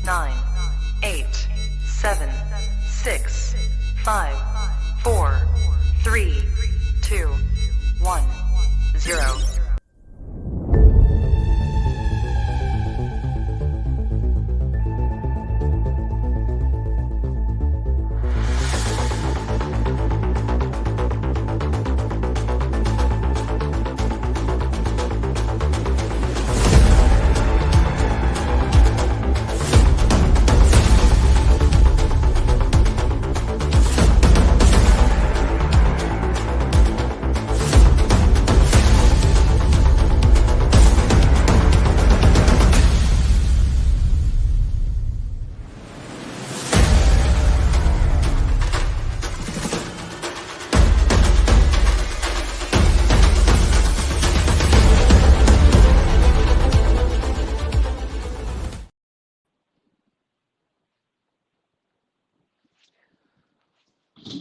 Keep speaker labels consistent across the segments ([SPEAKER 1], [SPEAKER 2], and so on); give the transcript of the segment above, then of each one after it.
[SPEAKER 1] 9, 8, 7, 6, 5, 4, 3, 2, 1, 0.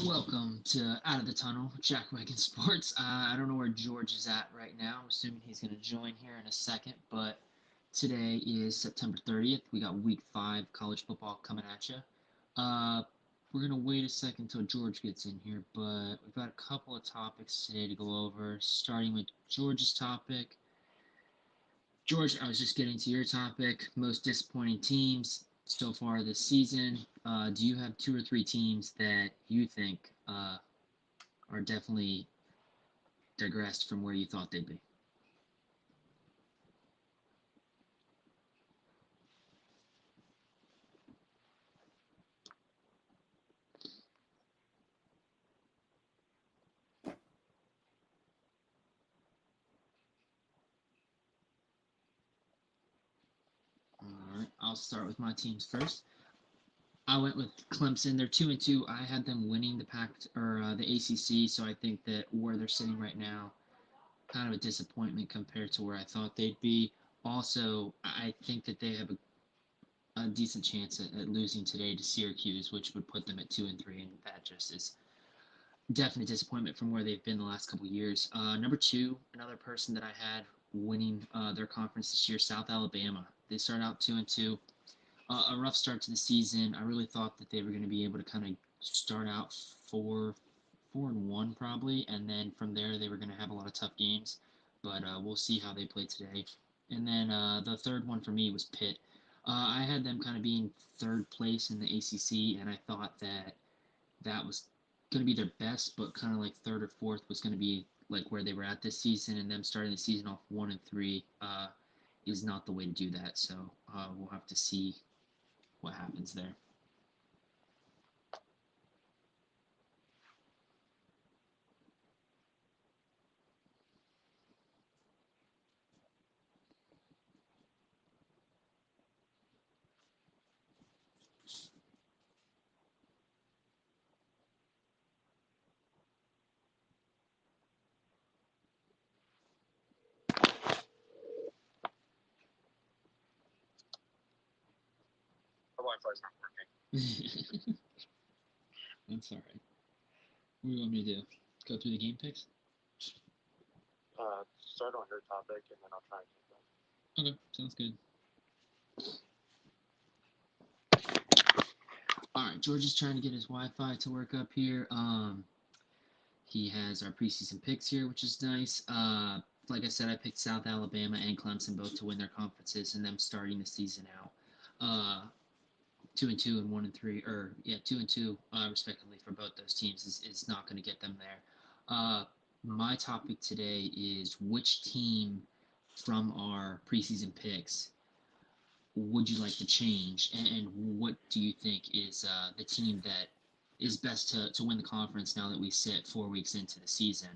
[SPEAKER 2] Welcome to Out of the Tunnel, Jack Wagon Sports. I don't know where George is at right now. I'm assuming he's going to join here in a second, but today is September 30th. We got week 5 college football coming at you. We're going to wait a second until George gets in here, but we've got a couple of topics today to go over, starting with George's topic. George, I was just getting to your topic, most disappointing teams so far this season. Do you have 2 or 3 teams that you think are definitely digressed from where you thought they'd be? All right, I'll start with my teams first. I went with Clemson. They're 2-2. I had them winning the Pac or the ACC, so I think that where they're sitting right now, kind of a disappointment compared to where I thought they'd be. Also, I think that they have a decent chance at losing today to Syracuse, which would put them at 2-3, and that just is definite disappointment from where they've been the last couple of years. Number 2, another person that I had winning their conference this year, South Alabama. They started out 2-2. A rough start to the season. I really thought that they were going to be able to kind of start out 4-1 probably, and then from there they were going to have a lot of tough games. But we'll see how they play today. And then the third one for me was Pitt. I had them kind of being third place in the ACC, and I thought that that was going to be their best, but kind of like third or fourth was going to be like where they were at this season, and them starting the season off 1-3 is not the way to do that. So we'll have to see what happens there.
[SPEAKER 3] The Wi-Fi's not working.
[SPEAKER 2] That's all right. What do you want me to do? Go through the game picks?
[SPEAKER 3] Start on your topic, and then I'll try and keep them.
[SPEAKER 2] Okay, sounds good. All right, George is trying to get his Wi-Fi to work up here. He has our preseason picks here, which is nice. Like I said, I picked South Alabama and Clemson both to win their conferences, and them starting the season out 2-2 and 1-3, or yeah, 2-2 respectively for both those teams is not going to get them there. My topic today is which team from our preseason picks would you like to change, and what do you think is the team that is best to win the conference now that we sit 4 weeks into the season?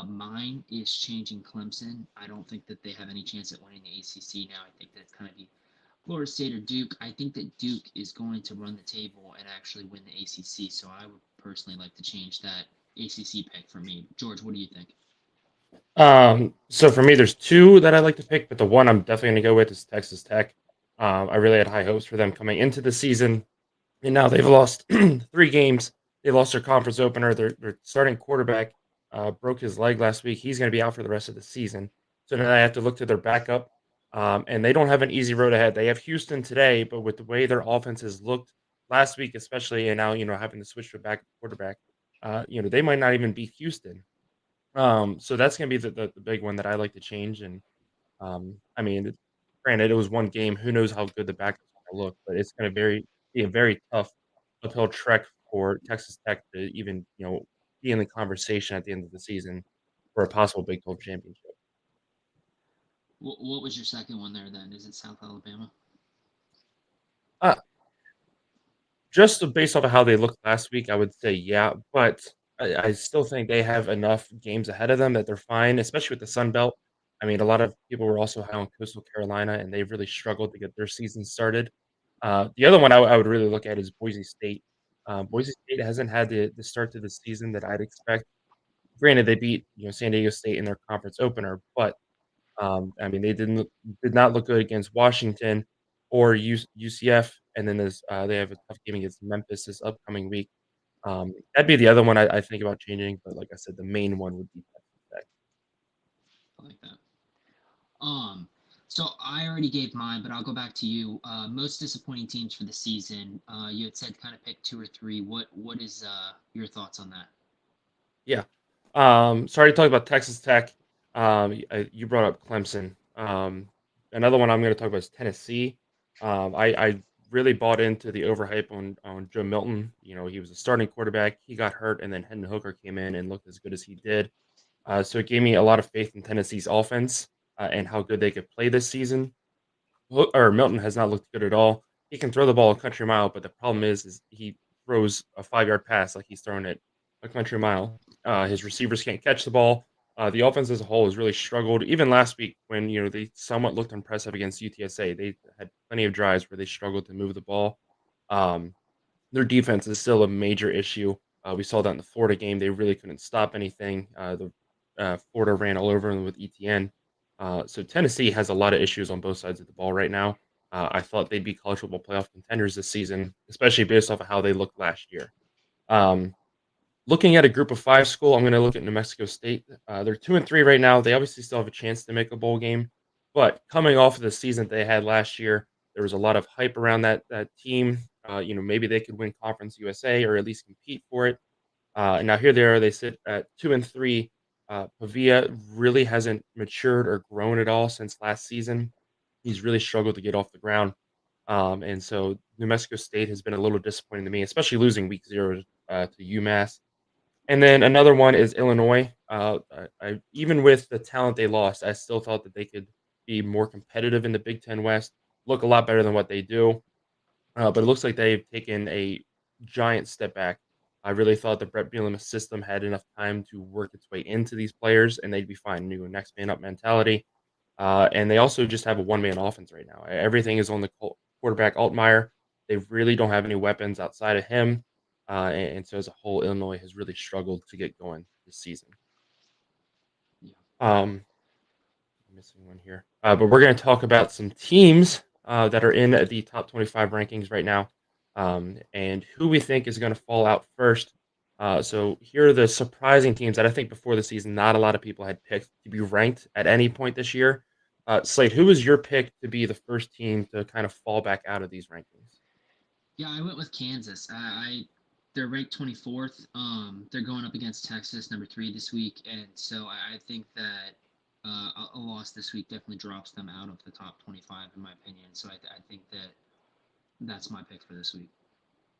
[SPEAKER 2] Mine is changing Clemson. I don't think that they have any chance at winning the ACC now. I think that it's kind of be Florida State or Duke. I think that Duke is going to run the table and actually win the ACC, so I would personally like to change that ACC pick for me. George, what do you think?
[SPEAKER 4] So for me, there's 2 that I like to pick, but the one I'm definitely going to go with is Texas Tech. I really had high hopes for them coming into the season, and now they've lost 3 games. They lost their conference opener. Their starting quarterback broke his leg last week. He's going to be out for the rest of the season. So then I have to look to their backup. And they don't have an easy road ahead. They have Houston today, but with the way their offenses looked last week, especially, and now having to switch to a backup quarterback, they might not even beat Houston. So that's going to be the big one that I like to change. And I mean, granted, it was one game. Who knows how good the backups are going to look? But it's going to be a very tough uphill trek for Texas Tech to even be in the conversation at the end of the season for a possible Big 12 championship.
[SPEAKER 2] What was your second one there then? Is it South Alabama?
[SPEAKER 4] Uh, just based off of how they looked last week, I would say yeah, but I still think they have enough games ahead of them that they're fine, especially with the Sun Belt. I mean, a lot of people were also high on Coastal Carolina, and they've really struggled to get their season started. The other one I would really look at is Boise State. Boise State hasn't had the start to the season that I'd expect. Granted, they beat San Diego State in their conference opener, but I mean, they did not look good against Washington or UCF, and then they have a tough game against Memphis this upcoming week. That'd be the other one I think about changing, but like I said, the main one would be Texas Tech.
[SPEAKER 2] I like that. So I already gave mine, but I'll go back to you. Most disappointing teams for the season. You had said kind of pick 2 or 3. What is your thoughts on that?
[SPEAKER 4] Yeah. Sorry to talk about Texas Tech. You brought up Clemson. Another one I'm going to talk about is Tennessee. I really bought into the overhype on Joe Milton. He was a starting quarterback. He got hurt, and then Hendon Hooker came in and looked as good as he did. So it gave me a lot of faith in Tennessee's offense and how good they could play this season. Milton has not looked good at all. He can throw the ball a country mile, but the problem is he throws a 5-yard pass like he's throwing it a country mile. His receivers can't catch the ball. The offense as a whole has really struggled. Even last week, when they somewhat looked impressive against UTSA, they had plenty of drives where they struggled to move the ball. Um, their defense is still a major issue. We saw that in the Florida game; they really couldn't stop anything. Florida ran all over them with ETN. So Tennessee has a lot of issues on both sides of the ball right now. I thought they'd be college football playoff contenders this season, especially based off of how they looked last year. Um, Looking at a group of 5 school, I'm going to look at New Mexico State. They're 2-3 right now. They obviously still have a chance to make a bowl game, but coming off of the season they had last year, there was a lot of hype around that team. Maybe they could win Conference USA or at least compete for it. And now here they are. They sit at 2-3. Pavia really hasn't matured or grown at all since last season. He's really struggled to get off the ground. And so New Mexico State has been a little disappointing to me, especially losing week 0 to UMass. And then another one is Illinois. Even with the talent they lost, I still thought that they could be more competitive in the Big Ten West, look a lot better than what they do. But it looks like they've taken a giant step back. I really thought the Brett Bielema system had enough time to work its way into these players, and they'd be fine. New next man up mentality. And they also just have a one-man offense right now. Everything is on the quarterback Altmaier. They really don't have any weapons outside of him. And so as a whole, Illinois has really struggled to get going this season.
[SPEAKER 2] Yeah.
[SPEAKER 4] I'm missing one here. But we're going to talk about some teams that are in the top 25 rankings right now, and who we think is going to fall out first. So here are the surprising teams that I think before the season, not a lot of people had picked to be ranked at any point this year. Slade, who was your pick to be the first team to kind of fall back out of these rankings?
[SPEAKER 2] Yeah, I went with Kansas. They're ranked 24th. They're going up against Texas, number 3 this week, and so I think that a loss this week definitely drops them out of the top 25, in my opinion. So I think that's my pick for this week.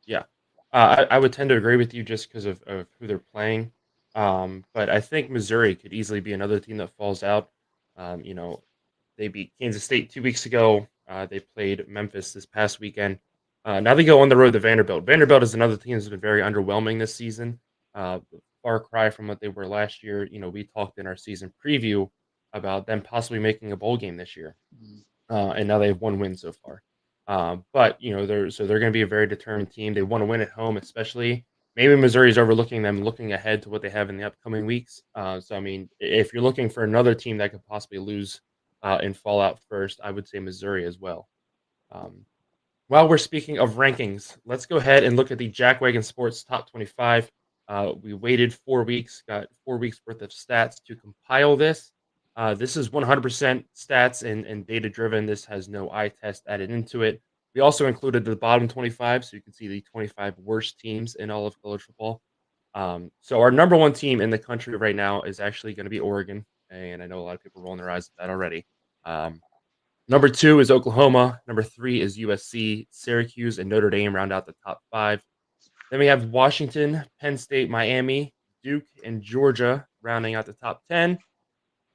[SPEAKER 4] Yeah, I would tend to agree with you just because of who they're playing. But I think Missouri could easily be another team that falls out. Um, you know, they beat Kansas State 2 weeks ago. They played Memphis this past weekend. Now they go on the road to Vanderbilt. Vanderbilt is another team that's been very underwhelming this season. Far cry from what they were last year. We talked in our season preview about them possibly making a bowl game this year, and now they have 1 win so far. But they're going to be a very determined team. They want to win at home, especially. Maybe Missouri's overlooking them, looking ahead to what they have in the upcoming weeks. So I mean, if you're looking for another team that could possibly lose and fall out first, I would say Missouri as well. Um, while we're speaking of rankings, let's go ahead and look at the Jackwagon Sports Top 25. We waited 4 weeks, got 4 weeks worth of stats to compile this. This is 100% stats and data driven. This has no eye test added into it. We also included the bottom 25, so you can see the 25 worst teams in all of college football. So our number one team in the country right now is actually going to be Oregon, and I know a lot of people rolling their eyes at that already. Number 2 is Oklahoma. Number 3 is USC. Syracuse and Notre Dame round out the top 5. Then we have Washington, Penn State, Miami, Duke, and Georgia rounding out the top 10.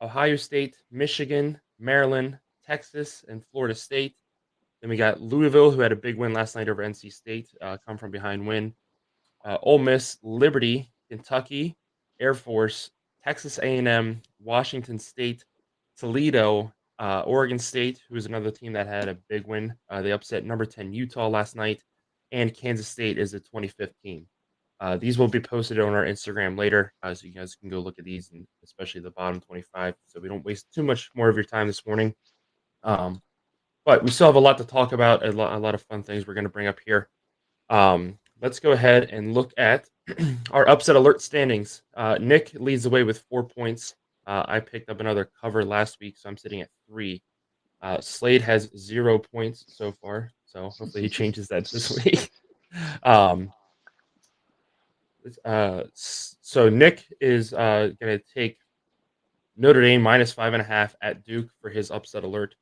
[SPEAKER 4] Ohio State, Michigan, Maryland, Texas, and Florida State. Then we got Louisville, who had a big win last night over NC State, come from behind win. Ole Miss, Liberty, Kentucky, Air Force, Texas A&M, Washington State, Toledo, Oregon State, who is another team that had a big win. They upset number 10 Utah last night, and Kansas State is the 25th team. These will be posted on our Instagram later, so you guys can go look at these, and especially the bottom 25, so we don't waste too much more of your time this morning. But we still have a lot to talk about, a lot of fun things we're going to bring up here. Let's go ahead and look at our upset alert standings. Nick leads the way with 4 points. I picked up another cover last week, so I'm sitting at 3. Slade has 0 points so far, so hopefully he changes that this week. So Nick is going to take Notre Dame minus 5.5 at Duke for his upset alert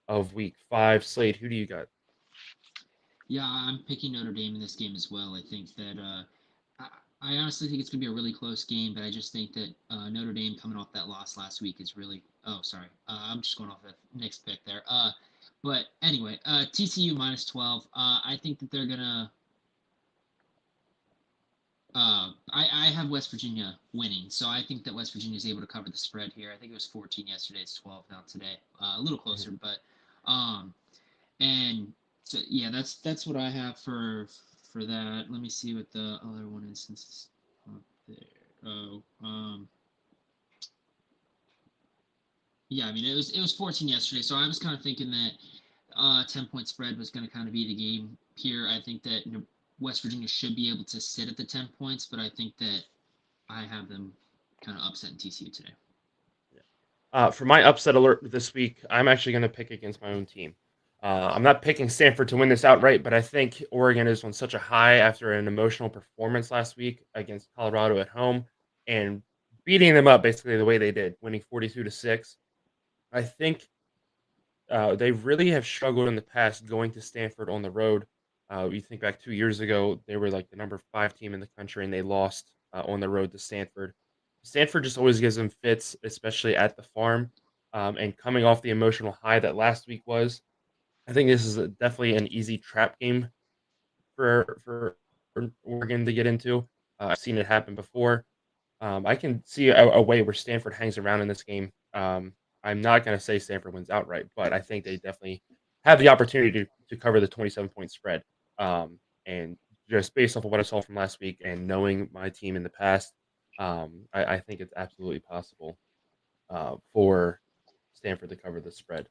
[SPEAKER 4] of week 5. Slade, who do you got?
[SPEAKER 2] Yeah, I'm picking Notre Dame in this game as well. I think that I honestly think it's going to be a really close game, but I just think that Notre Dame coming off that loss last week is really – oh, sorry. I'm just going off the next pick there. But anyway, TCU minus 12. I think that they're going to I have West Virginia winning, so I think that West Virginia is able to cover the spread here. I think it was 14 yesterday. It's 12 now today. A little closer, but and so yeah, that's what I have for that. Let me see what the other one is since it's up there. Yeah, I mean it was 14 yesterday, so I was kind of thinking that 10-point spread was going to kind of be the game here. I think that West Virginia should be able to sit at the 10 points, but I think that I have them kind of upsetting TCU today.
[SPEAKER 4] For my upset alert this week, I'm actually going to pick against my own team. I'm not picking Stanford to win this outright, but I think Oregon is on such a high after an emotional performance last week against Colorado at home and beating them up basically the way they did, winning 42-6. I think they really have struggled in the past going to Stanford on the road. You think back 2 years ago, they were like the number 5 team in the country, and they lost on the road to Stanford. Stanford just always gives them fits, especially at the farm. And coming off the emotional high that last week was, I think this is definitely an easy trap game for Oregon to get into. I've seen it happen before. I can see a way where Stanford hangs around in this game. I'm not going to say Stanford wins outright, but I think they definitely have the opportunity to cover the 27-point spread. And just based off of what I saw from last week and knowing my team in the past, I think it's absolutely possible for Stanford to cover the spread.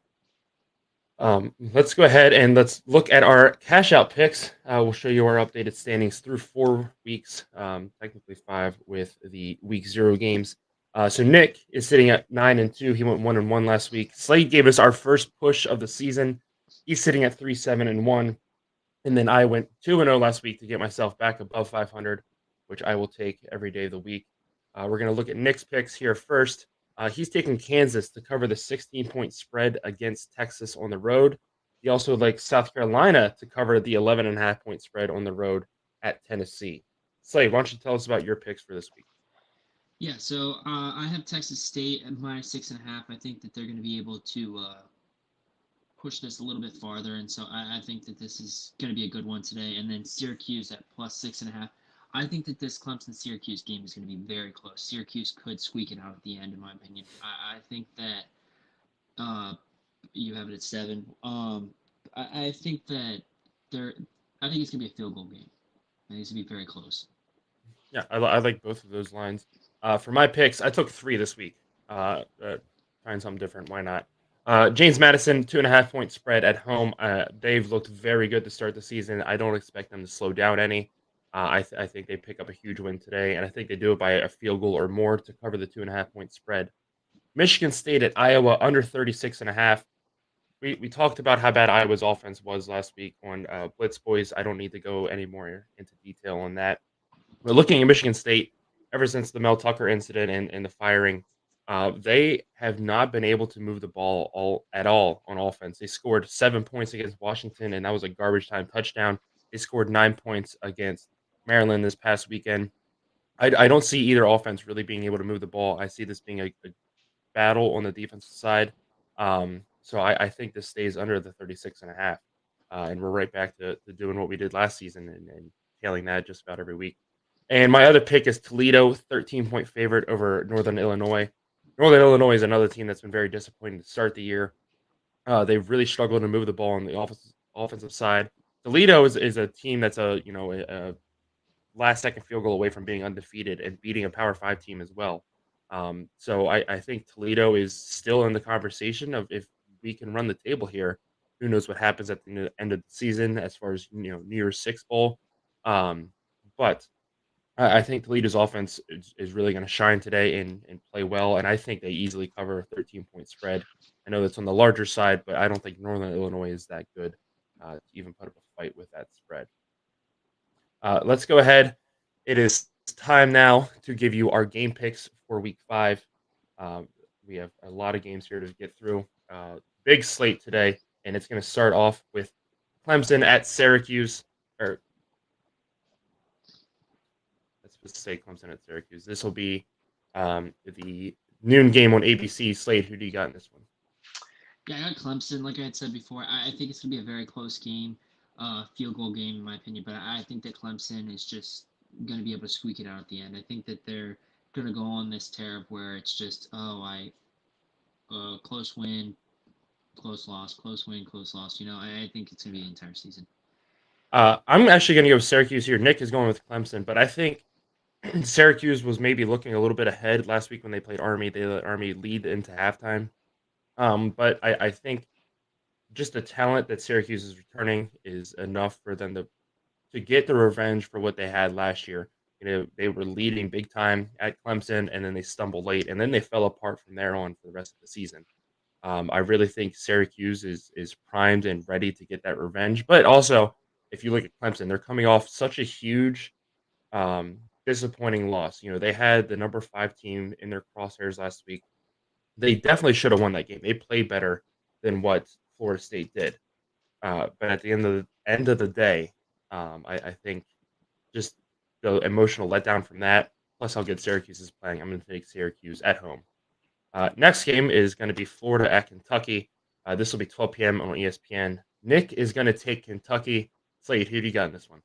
[SPEAKER 4] Let's go ahead and let's look at our cash out picks. We'll show you our updated standings through 4 weeks, technically 5 with the week 0 games. So Nick is sitting at 9-2. He went 1-1 last week. Slade gave us our first push of the season. He's sitting at 3-7-1. And then I went 2-0 last week to get myself back above 500, which I will take every day of the week. We're going to look at Nick's picks here first. He's taking Kansas to cover the 16-point spread against Texas on the road. He also likes South Carolina to cover the 11.5-point spread on the road at Tennessee. Slade, why don't you tell us about your picks for this week?
[SPEAKER 2] Yeah, so I have Texas State at minus 6.5. I think that they're going to be able to push this a little bit farther, and so I think that this is going to be a good one today. And then Syracuse at plus 6.5. I think that this Clemson-Syracuse game is going to be very close. Syracuse could squeak it out at the end, in my opinion. I think that you have it at 7. I think that I think it's going to be a field goal game. I think it's going to be very close.
[SPEAKER 4] Yeah, I like both of those lines. For my picks, I took 3 this week. Trying something different. Why not? James Madison, 2.5-point spread at home. They've looked very good to start the season. I don't expect them to slow down any. I think they pick up a huge win today, and I think they do it by a field goal or more to cover the 2.5-point spread. Michigan State at Iowa under 36.5. We talked about how bad Iowa's offense was last week on Blitz Boys. I don't need to go any more into detail on that. But looking at Michigan State, ever since the Mel Tucker incident and the firing, they have not been able to move the ball at all on offense. They scored 7 points against Washington, and that was a garbage time touchdown. They scored 9 points against Maryland this past weekend. I don't see either offense really being able to move the ball. I see this being a battle on the defensive side. So I think this stays under the 36.5. And we're right back to doing what we did last season and tailing that just about every week. And my other pick is Toledo, 13-point favorite over Northern Illinois. Northern Illinois is another team that's been very disappointing to start the year. They've really struggled to move the ball on the offensive side. Toledo is a team that's a last second field goal away from being undefeated and beating a Power Five team as well. So I think Toledo is still in the conversation of if we can run the table here. Who knows what happens at the end of the season as far as New Year's Six bowl. But I think Toledo's offense is really going to shine today and play well, and I think they easily cover a 13-point spread. I know that's on the larger side, but I don't think Northern Illinois is that good to even put up a fight with that spread. Let's go ahead. It is time now to give you our game picks for Week 5. We have a lot of games here to get through. Big slate today, and it's going to start off with Clemson at Syracuse. Or let's just say Clemson at Syracuse. This will be the noon game on ABC. Slade, who do you got in this one?
[SPEAKER 2] Yeah, I got Clemson. Like I had said before, I think it's going to be a very close game, field goal game in my opinion. But I think that Clemson is just going to be able to squeak it out at the end. I think that they're going to go on this tear of where it's just, close win, close loss, close win, close loss. I think it's going to be the entire season.
[SPEAKER 4] I'm actually going to go with Syracuse here. Nick is going with Clemson, but I think Syracuse was maybe looking a little bit ahead last week when they played Army. They let Army lead into halftime. But I think just the talent that Syracuse is returning is enough for them to get the revenge for what they had last year. They were leading big time at Clemson, and then they stumbled late, and then they fell apart from there on for the rest of the season. I really think Syracuse is primed and ready to get that revenge. But also, if you look at Clemson, they're coming off such a huge, disappointing loss. They had the number 5 team in their crosshairs last week. They definitely should have won that game. They played better than what Florida State did. But at the end of the day, I think just the emotional letdown from that. Plus, how good Syracuse is playing. I'm going to take Syracuse at home. Next game is going to be Florida at Kentucky. This will be 12 p.m. on ESPN. Nick is going to take Kentucky. Slade, who do you got in this one?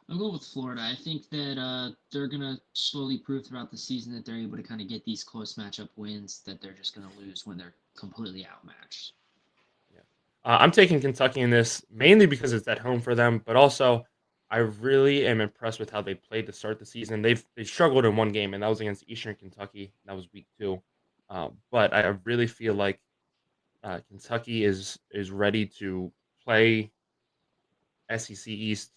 [SPEAKER 2] I'll go with Florida. I think that they're going to slowly prove throughout the season that they're able to kind of get these close matchup wins that they're just going to lose when they're completely outmatched.
[SPEAKER 4] Yeah. I'm taking Kentucky in this mainly because it's at home for them, but also I really am impressed with how they played to start the season. They struggled in one game, and that was against Eastern Kentucky. That was week 2. But I really feel like Kentucky is ready to play SEC East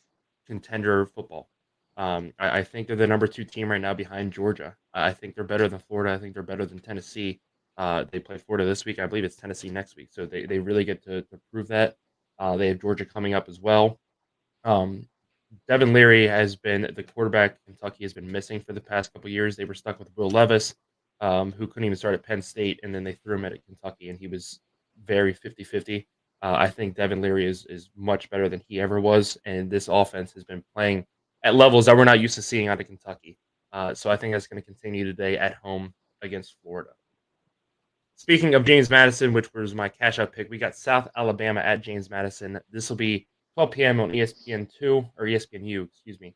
[SPEAKER 4] contender football. I think they're the number 2 team right now behind Georgia. I think they're better than Florida. I think they're better than Tennessee. They play Florida this week. I believe it's Tennessee next week. So they really get to prove that. They have Georgia coming up as well. Devin Leary has been the quarterback Kentucky has been missing for the past couple years. They were stuck with Will Levis, who couldn't even start at Penn State, and then they threw him at Kentucky, and he was very 50-50. I think Devin Leary is much better than he ever was, and this offense has been playing at levels that we're not used to seeing out of Kentucky. So I think that's going to continue today at home against Florida. Speaking of James Madison, which was my cash-out pick, we got South Alabama at James Madison. This will be 12 p.m. on ESPN2, or ESPNU, excuse me.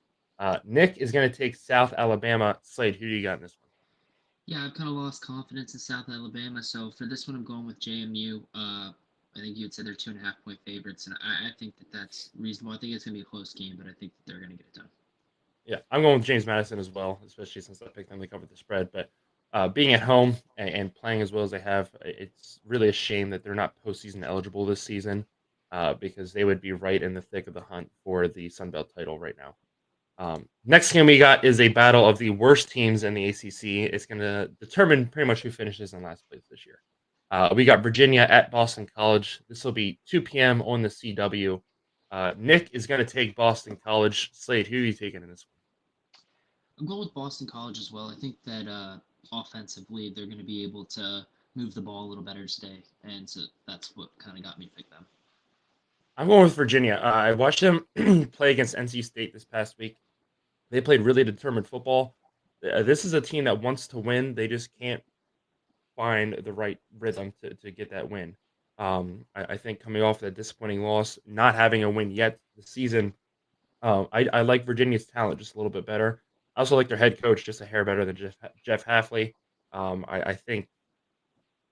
[SPEAKER 4] Nick is going to take South Alabama. Slade, who do you got in this one?
[SPEAKER 2] Yeah, I've kind of lost confidence in South Alabama, so for this one I'm going with JMU. I think you had said they're 2.5-point favorites, and I think that that's reasonable. I think it's going to be a close game, but I think that they're going to get it done.
[SPEAKER 4] Yeah, I'm going with James Madison as well, especially since I picked them to cover the spread. But being at home and playing as well as they have, it's really a shame that they're not postseason eligible this season because they would be right in the thick of the hunt for the Sun Belt title right now. Next game we got is a battle of the worst teams in the ACC. It's going to determine pretty much who finishes in last place this year. We got Virginia at Boston College. This will be 2 p.m. on the CW. Nick is going to take Boston College. Slade, who are you taking in this one?
[SPEAKER 2] I'm going with Boston College as well. I think that offensively they're going to be able to move the ball a little better today, and so that's what kind of got me to pick them.
[SPEAKER 4] I'm going with Virginia. I watched them play against NC State this past week. They played really determined football. This is a team that wants to win. They just can't find the right rhythm to get that win. I think coming off that disappointing loss, not having a win yet this season, I like Virginia's talent just a little bit better. I also like their head coach just a hair better than Jeff Halfley. I think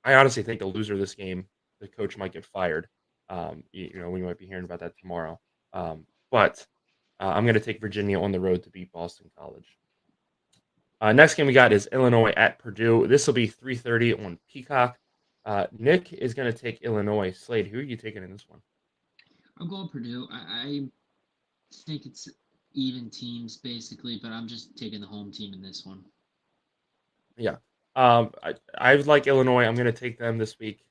[SPEAKER 4] I honestly think the loser of this game, the coach might get fired. We might be hearing about that tomorrow. But I'm going to take Virginia on the road to beat Boston College. Next game we got is Illinois at Purdue. This will be 3:30 on Peacock. Nick is going to take Illinois. Slade, who are you taking in this one?
[SPEAKER 2] I'm going Purdue. I think it's even teams basically, but I'm just taking the home team in this one.
[SPEAKER 4] Yeah. I like Illinois. I'm going to take them this week.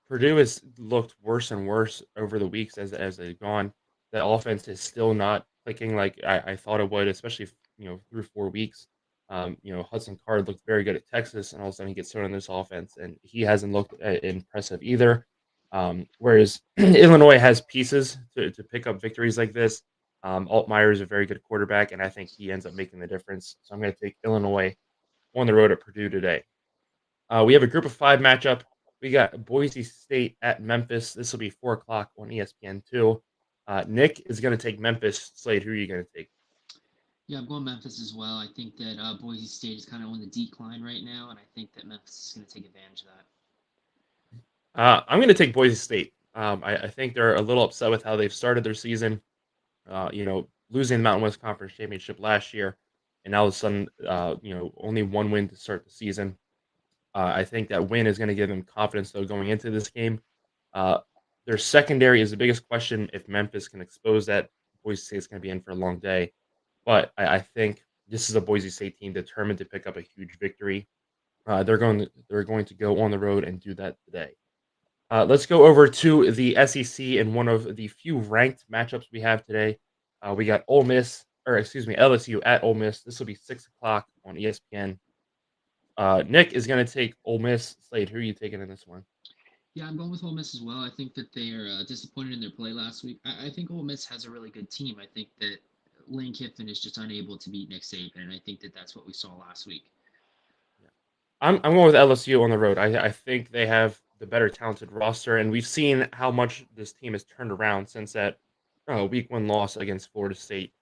[SPEAKER 4] Purdue has looked worse and worse over the weeks as they've gone. The offense is still not clicking like I thought it would, especially through 4 weeks. Hudson Card looked very good at Texas, and all of a sudden he gets thrown in this offense, and he hasn't looked impressive either. Whereas Illinois has pieces to pick up victories like this. Altmaier is a very good quarterback, and I think he ends up making the difference. So I'm going to take Illinois on the road at Purdue today. We have a group of 5 matchup. We got Boise State at Memphis. This will be 4 o'clock on ESPN2. Nick is going to take Memphis. Slade, who are you going to take?
[SPEAKER 2] Yeah, I'm going Memphis as well. I think that Boise State is kind of on the decline right now, and I think that Memphis is going to take advantage of that.
[SPEAKER 4] I'm going to take Boise State. I think they're a little upset with how they've started their season. Losing the Mountain West Conference Championship last year, and all of a sudden, only one win to start the season. I think that win is going to give them confidence, though, going into this game. Their secondary is the biggest question. If Memphis can expose that, Boise State is going to be in for a long day. But I think this is a Boise State team determined to pick up a huge victory. They're going to go on the road and do that today. Let's go over to the SEC and one of the few ranked matchups we have today. We got LSU at Ole Miss. This will be 6 o'clock on ESPN. Nick is going to take Ole Miss. Slade, who are you taking in this one?
[SPEAKER 2] Yeah, I'm going with Ole Miss as well. I think that they are disappointed in their play last week. I think Ole Miss has a really good team. I think that Lane Kiffin is just unable to beat Nick Saban, and I think that that's what we saw last week.
[SPEAKER 4] Yeah. I'm going with LSU on the road. I think they have the better talented roster, and we've seen how much this team has turned around since that week 1 loss against Florida State.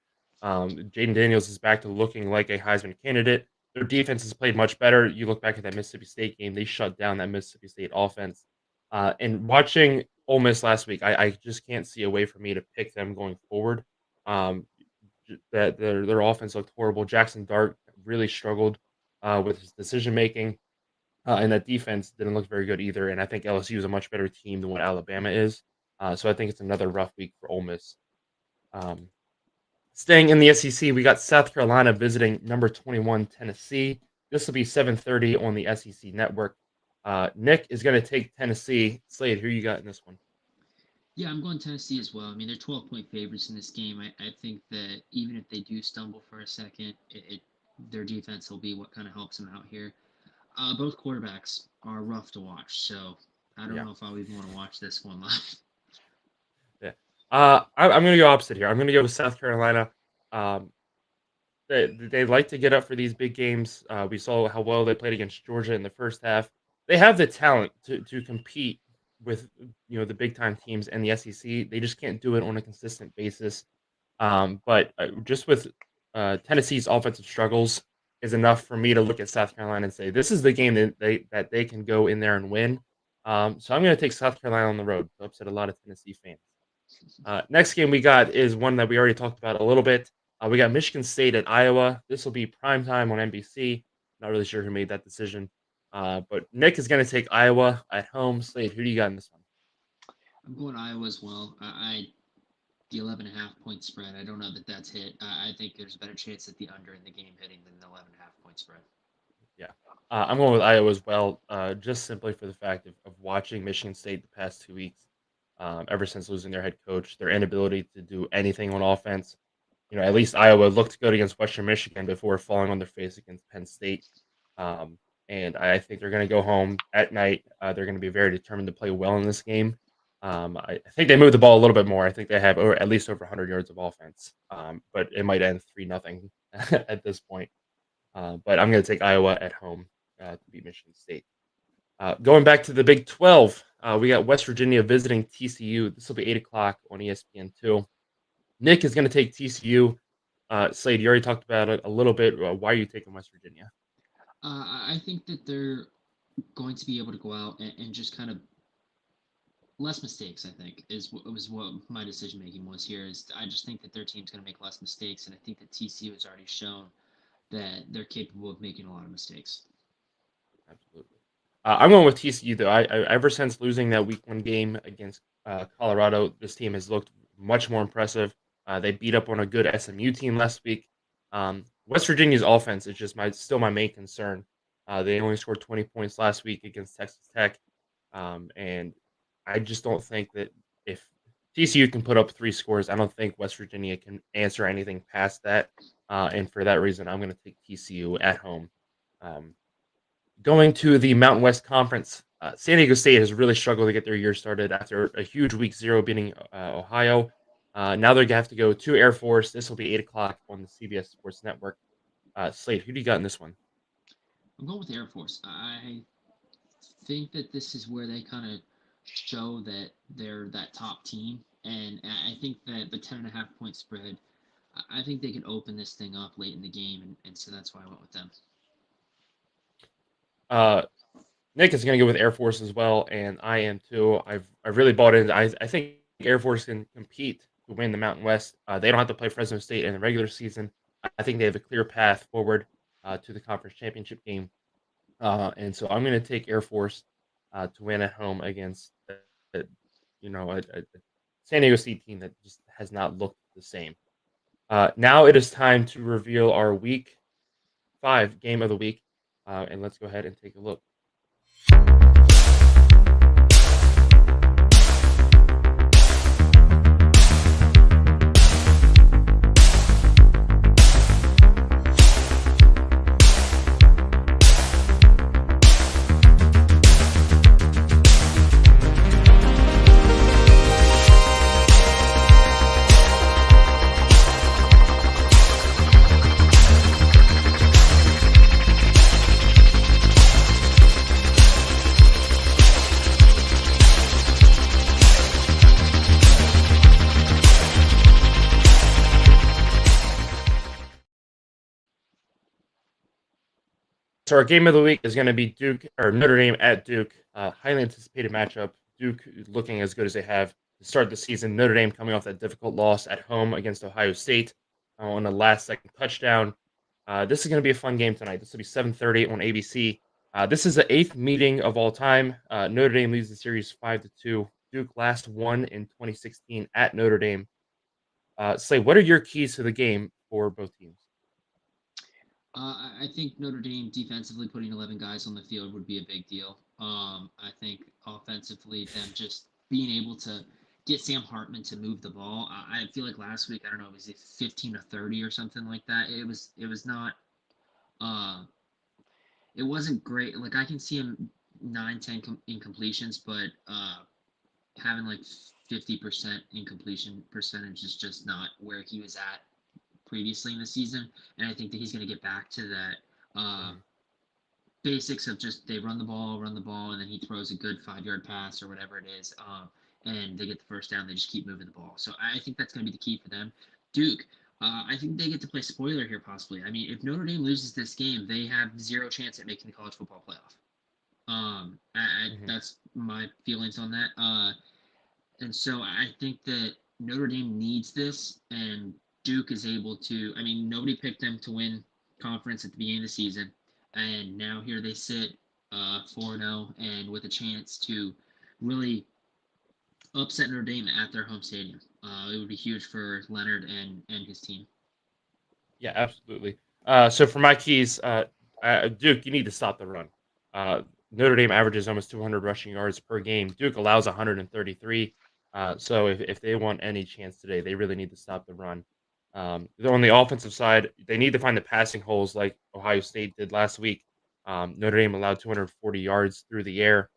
[SPEAKER 4] Jaden Daniels is back to looking like a Heisman candidate. Their defense has played much better. You look back at that Mississippi State game; they shut down that Mississippi State offense. And watching Ole Miss last week, I just can't see a way for me to pick them going forward. That their offense looked horrible. Jackson Dart really struggled with his decision making, and that defense didn't look very good either. And I think LSU is a much better team than what Alabama is. So I think it's another rough week for Ole Miss. Staying in the SEC, we got South Carolina visiting number 21 Tennessee. This will be 7:30 on the SEC network. Nick is going to take Tennessee. Slade, who you got in this one?
[SPEAKER 2] Yeah, I'm going Tennessee as well. I mean, they're 12-point favorites in this game. I think that even if they do stumble for a second, their defense will be what kind of helps them out here. Both quarterbacks are rough to watch, so I don't know if I'll even want to watch this one live.
[SPEAKER 4] Yeah. I'm going to go opposite here. I'm going to go with South Carolina. They like to get up for these big games. We saw how well they played against Georgia in the first half. They have the talent to compete with the big time teams and the SEC. They just can't do it on a consistent basis. But just with Tennessee's offensive struggles is enough for me to look at South Carolina and say this is the game that they can go in there and win. So I'm going to take South Carolina on the road to upset a lot of Tennessee fans. Next game we got is one that we already talked about a little bit. We got Michigan State at Iowa. This will be primetime on NBC. Not really sure who made that decision. But Nick is going to take Iowa at home. Slade, who do you got in this one?
[SPEAKER 2] I'm going Iowa as well. I the 11.5 point spread. I don't know that that's hit. I think there's a better chance at the under in the game hitting than the 11.5 point spread.
[SPEAKER 4] Yeah. I'm going with Iowa as well, just simply for the fact of watching Michigan State the past 2 weeks, ever since losing their head coach, their inability to do anything on offense. At least Iowa looked good against Western Michigan before falling on their face against Penn State. Um, and I think they're going to go home at night. They're going to be very determined to play well in this game. I think they move the ball a little bit more. I think they have at least over 100 yards of offense, but it might end 3-0 at this point. But I'm going to take Iowa at home to beat Michigan State. Going back to the Big 12, we got West Virginia visiting TCU. This will be 8 o'clock on ESPN2. Nick is going to take TCU. Slade, you already talked about it a little bit. Why are you taking West Virginia?
[SPEAKER 2] I think that they're going to be able to go out and just kind of less mistakes. I think was what my decision making was here. Is I just think that their team's going to make less mistakes, and I think that TCU has already shown that they're capable of making a lot of mistakes.
[SPEAKER 4] Absolutely. I'm going with TCU though. I ever since losing that Week 1 game against Colorado, this team has looked much more impressive. They beat up on a good SMU team last week. West Virginia's offense is just still my main concern. They only scored 20 points last week against Texas Tech, and I just don't think that if TCU can put up 3 scores, I don't think West Virginia can answer anything past that. And for that reason, I'm going to take TCU at home. Going to the Mountain West Conference, San Diego State has really struggled to get their year started after a huge Week 0 beating Ohio. Now they're going to have to go to Air Force. This will be 8 o'clock on the CBS Sports Network. Slade, who do you got in this one?
[SPEAKER 2] I'm going with Air Force. I think that this is where they kind of show that they're that top team, and I think that the 10.5 point spread, I think they can open this thing up late in the game, and so that's why I went with them.
[SPEAKER 4] Nick is going to go with Air Force as well, and I am too. I've really bought in. I think Air Force can compete to win the Mountain West. They don't have to play Fresno State in the regular season. I think they have a clear path forward to the conference championship game, and so I'm going to take Air Force to win at home against a San Diego State team that just has not looked the same. Now it is time to reveal our Week 5 game of the week, and let's go ahead and take a look. So our game of the week is going to be Notre Dame at Duke. Highly anticipated matchup. Duke looking as good as they have to start the season. Notre Dame coming off that difficult loss at home against Ohio State on a last-second touchdown. This is going to be a fun game tonight. This will be 7:30 on ABC. This is the 8th meeting of all time. Notre Dame leads the series 5-2. Duke last won in 2016 at Notre Dame. Slade, what are your keys to the game for both teams?
[SPEAKER 2] I think Notre Dame defensively putting 11 guys on the field would be a big deal. I think offensively, them just being able to get Sam Hartman to move the ball. I feel like last week, I don't know, was it 15 or 30 or something like that? It was not. It wasn't great. Like I can see him 9-10 incompletions, but having like 50% incompletion percentage is just not where he was at previously in the season, and I think that he's going to get back to that basics of just they run the ball, and then he throws a good 5-yard pass or whatever it is, and they get the first down. They just keep moving the ball. So I think that's going to be the key for them. Duke, I think they get to play spoiler here possibly. I mean, if Notre Dame loses this game, they have zero chance at making the college football playoff. That's my feelings on that. And so I think that Notre Dame needs this, and Duke is able to. I mean, nobody picked them to win conference at the beginning of the season, and now here they sit 4-0 and with a chance to really upset Notre Dame at their home stadium. it would be huge for Leonard and his team.
[SPEAKER 4] Yeah, absolutely. So for my keys, Duke, you need to stop the run. Uh, Notre Dame averages almost 200 rushing yards per game. Duke allows 133. So if they want any chance today, they really need to stop the run. On the offensive side, they need to find the passing holes like Ohio State did last week. Notre Dame allowed 240 yards through the air.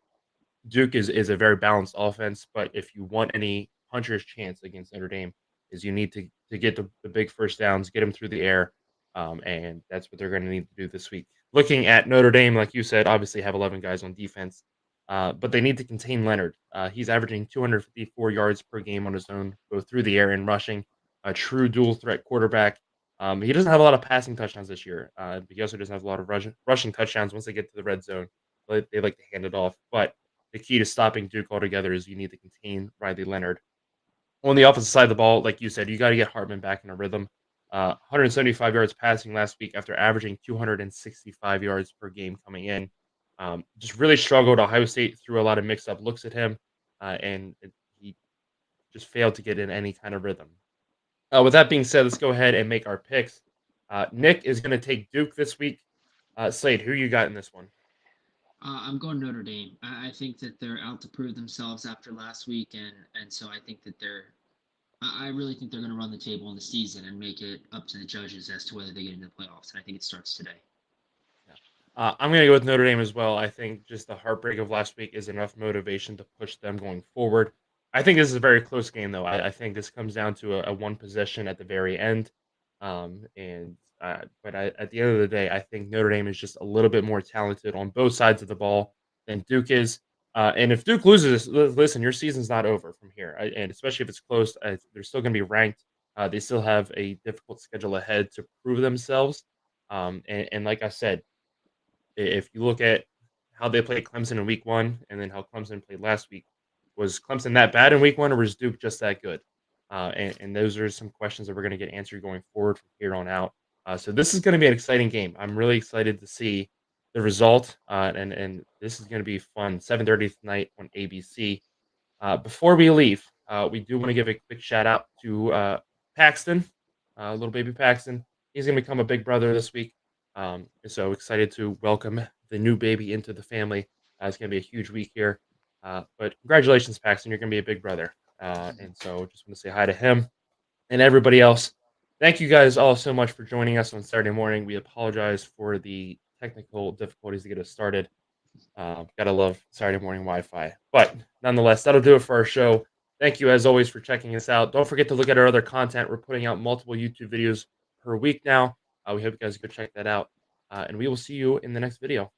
[SPEAKER 4] Duke is a very balanced offense, but if you want any puncher's chance against Notre Dame, is you need to get the big first downs, get them through the air, and that's what they're going to need to do this week. Looking at Notre Dame, like you said, obviously have 11 guys on defense, but they need to contain Leonard. He's averaging 254 yards per game on his own, both through the air and rushing. A true dual threat quarterback. He doesn't have a lot of passing touchdowns this year, but he also doesn't have a lot of rushing touchdowns once they get to the red zone. They like to hand it off, but the key to stopping Duke altogether is you need to contain Riley Leonard. On the offensive side of the ball, like you said, you got to get Hartman back in a rhythm. 175 yards passing last week after averaging 265 yards per game coming in. Just really struggled. Ohio State threw a lot of mix-up looks at him, he just failed to get in any kind of rhythm. With that being said, let's go ahead and make our picks. Nick is going to take Duke this week. Slade, who you got in this one?
[SPEAKER 2] I'm going Notre Dame. I think that they're out to prove themselves after last week, and so I think that I really think they're going to run the table in the season and make it up to the judges as to whether they get into the playoffs. And I think it starts today.
[SPEAKER 4] I'm going to go with Notre Dame as well. I think just the heartbreak of last week is enough motivation to push them going forward. I think this is a very close game, though. I think this comes down to a one possession at the very end. At the end of the day, I think Notre Dame is just a little bit more talented on both sides of the ball than Duke is. And if Duke loses, listen, your season's not over from here. And especially if it's close, they're still going to be ranked. They still have a difficult schedule ahead to prove themselves. And like I said, if you look at how they played Clemson in week one and then how Clemson played last week, was Clemson that bad in week one or was Duke just that good? And those are some questions that we're going to get answered going forward from here on out. So this is going to be an exciting game. I'm really excited to see the result, and this is going to be fun. 7:30 tonight on ABC. Before we leave, we do want to give a quick shout out to Paxton, little baby Paxton. He's going to become a big brother this week. So excited to welcome the new baby into the family. It's going to be a huge week here. But congratulations, Paxton. You're going to be a big brother. And so just want to say hi to him and everybody else. Thank you guys all so much for joining us on Saturday morning. We apologize for the technical difficulties to get us started. Gotta love Saturday morning Wi-Fi. But nonetheless, that'll do it for our show. Thank you, as always, for checking us out. Don't forget to look at our other content. We're putting out multiple YouTube videos per week now. We hope you guys go check that out. And we will see you in the next video.